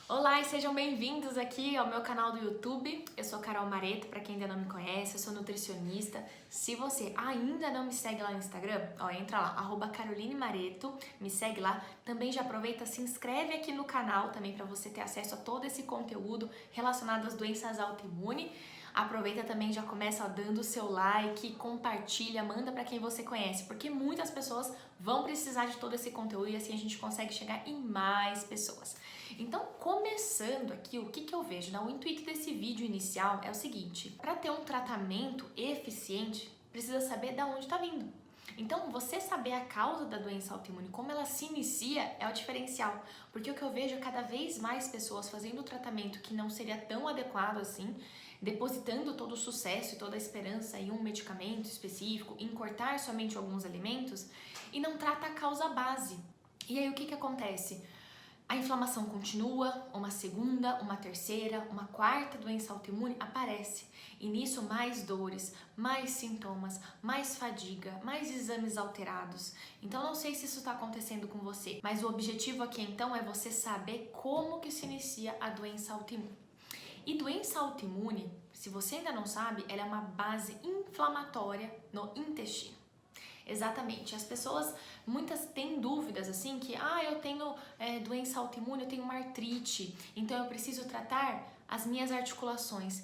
Olá e sejam bem-vindos aqui ao meu canal do YouTube. Eu sou Carol Mareto, para quem ainda não me conhece, eu sou nutricionista. Se você ainda não me segue lá no Instagram, entra lá, @caroline_mareto, me segue lá. Também já aproveita, se inscreve aqui no canal também para você ter acesso a todo esse conteúdo relacionado às doenças autoimunes. Aproveita também, já começa dando o seu like, compartilha, manda para quem você conhece, porque muitas pessoas vão precisar de todo esse conteúdo e assim a gente consegue chegar em mais pessoas. Então, começando aqui, o que eu vejo? O intuito desse vídeo inicial é o seguinte: para ter um tratamento eficiente, precisa saber de onde está vindo. Então, você saber a causa da doença autoimune, como ela se inicia, é o diferencial. Porque o que eu vejo é cada vez mais pessoas fazendo o tratamento que não seria tão adequado assim, depositando todo o sucesso e toda a esperança em um medicamento específico, em cortar somente alguns alimentos, e não trata a causa base. E aí o que acontece? A inflamação continua, uma segunda, uma terceira, uma quarta doença autoimune aparece. E nisso mais dores, mais sintomas, mais fadiga, mais exames alterados. Então não sei se isso está acontecendo com você, mas o objetivo aqui então é você saber como que se inicia a doença autoimune. E doença autoimune, se você ainda não sabe, ela é uma base inflamatória no intestino. Exatamente, as pessoas, muitas têm dúvidas assim que, eu tenho doença autoimune, eu tenho uma artrite, então eu preciso tratar as minhas articulações.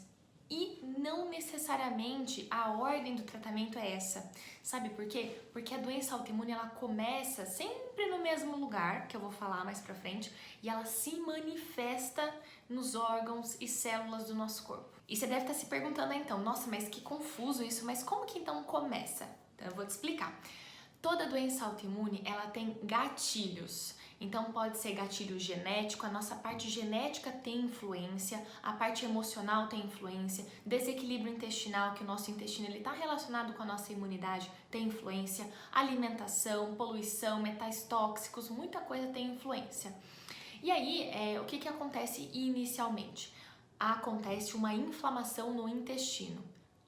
E não necessariamente a ordem do tratamento é essa. Sabe por quê? Porque a doença autoimune ela começa sempre no mesmo lugar, que eu vou falar mais pra frente, e ela se manifesta nos órgãos e células do nosso corpo. E você deve estar se perguntando então, nossa, mas que confuso isso, mas como que então começa? Então eu vou te explicar. Toda doença autoimune, ela tem gatilhos. Então pode ser gatilho genético, a nossa parte genética tem influência, a parte emocional tem influência, desequilíbrio intestinal, que o nosso intestino ele está relacionado com a nossa imunidade, tem influência, alimentação, poluição, metais tóxicos, muita coisa tem influência. E aí, o que acontece inicialmente? Acontece uma inflamação no intestino.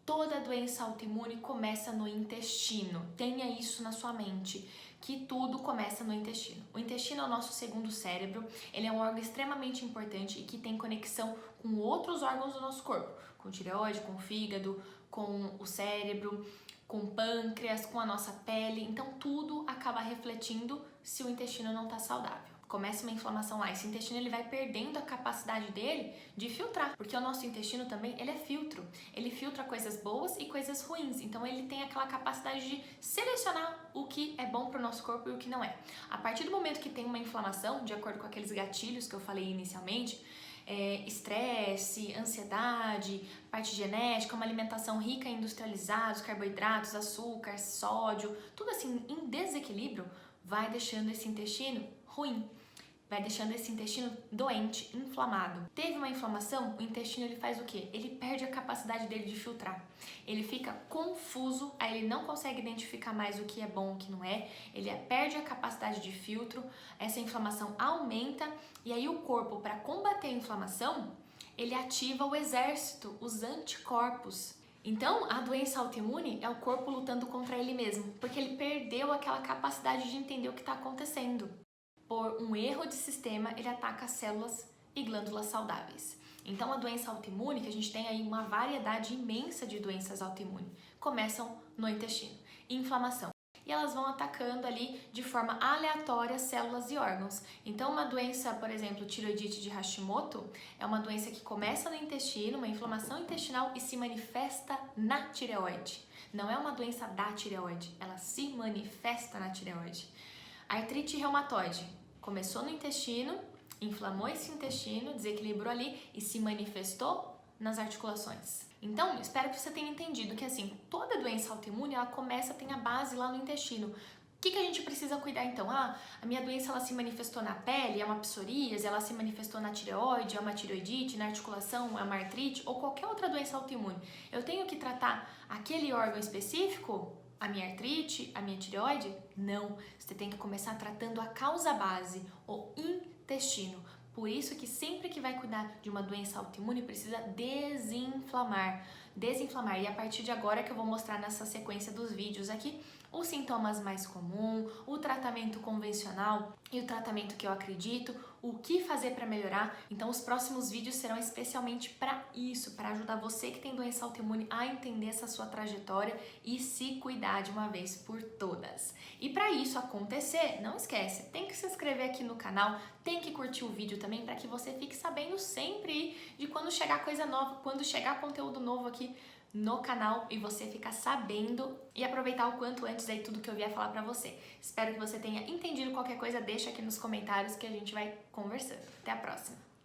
Toda doença autoimune começa no intestino. Tenha isso na sua mente, que tudo começa no intestino. O intestino é o nosso segundo cérebro, ele é um órgão extremamente importante e que tem conexão com outros órgãos do nosso corpo, com tireoide, com o fígado, com o cérebro, com o pâncreas, com a nossa pele. Então tudo acaba refletindo se o intestino não está saudável. Começa uma inflamação lá, esse intestino ele vai perdendo a capacidade dele de filtrar, porque o nosso intestino também ele é filtro, ele filtra coisas boas e coisas ruins, então ele tem aquela capacidade de selecionar o que é bom para o nosso corpo e o que não é. A partir do momento que tem uma inflamação, de acordo com aqueles gatilhos que eu falei inicialmente, estresse, ansiedade, parte genética, uma alimentação rica em industrializados, carboidratos, açúcar, sódio, tudo assim em desequilíbrio, vai deixando esse intestino ruim, vai deixando esse intestino doente, inflamado. Teve uma inflamação, o intestino ele faz o quê? Ele perde a capacidade dele de filtrar. Ele fica confuso, aí ele não consegue identificar mais o que é bom e o que não é. Ele perde a capacidade de filtro, essa inflamação aumenta e aí o corpo, para combater a inflamação, ele ativa o exército, os anticorpos. Então, a doença autoimune é o corpo lutando contra ele mesmo, porque ele perdeu aquela capacidade de entender o que está acontecendo. Por um erro de sistema, ele ataca células e glândulas saudáveis. Então, a doença autoimune, que a gente tem aí uma variedade imensa de doenças autoimunes, começam no intestino. Inflamação. E elas vão atacando ali de forma aleatória células e órgãos. Então, uma doença, por exemplo, tireoidite de Hashimoto, é uma doença que começa no intestino, uma inflamação intestinal e se manifesta na tireoide. Não é uma doença da tireoide, ela se manifesta na tireoide. Artrite reumatoide começou no intestino, inflamou esse intestino, desequilibrou ali e se manifestou nas articulações. Então, espero que você tenha entendido que assim, toda doença autoimune, ela começa, tem a base lá no intestino. O que a gente precisa cuidar então? A minha doença ela se manifestou na pele, é uma psoríase, ela se manifestou na tireoide, é uma tireoidite, na articulação, é uma artrite ou qualquer outra doença autoimune. Eu tenho que tratar aquele órgão específico? A minha artrite, a minha tireoide? Não, você tem que começar tratando a causa base, o intestino. Por isso que sempre que vai cuidar de uma doença autoimune precisa desinflamar. E a partir de agora que eu vou mostrar nessa sequência dos vídeos aqui, os sintomas mais comuns, o tratamento convencional e o tratamento que eu acredito, o que fazer para melhorar. Então os próximos vídeos serão especialmente para isso, para ajudar você que tem doença autoimune a entender essa sua trajetória e se cuidar de uma vez por todas. E para isso acontecer, não esquece, tem que se inscrever aqui no canal, tem que curtir o vídeo também para que você fique sabendo sempre de quando chegar coisa nova, quando chegar conteúdo novo aqui no canal e você ficar sabendo e aproveitar o quanto antes aí tudo que eu vier falar pra você. Espero que você tenha entendido qualquer coisa, deixa aqui nos comentários que a gente vai conversando. Até a próxima!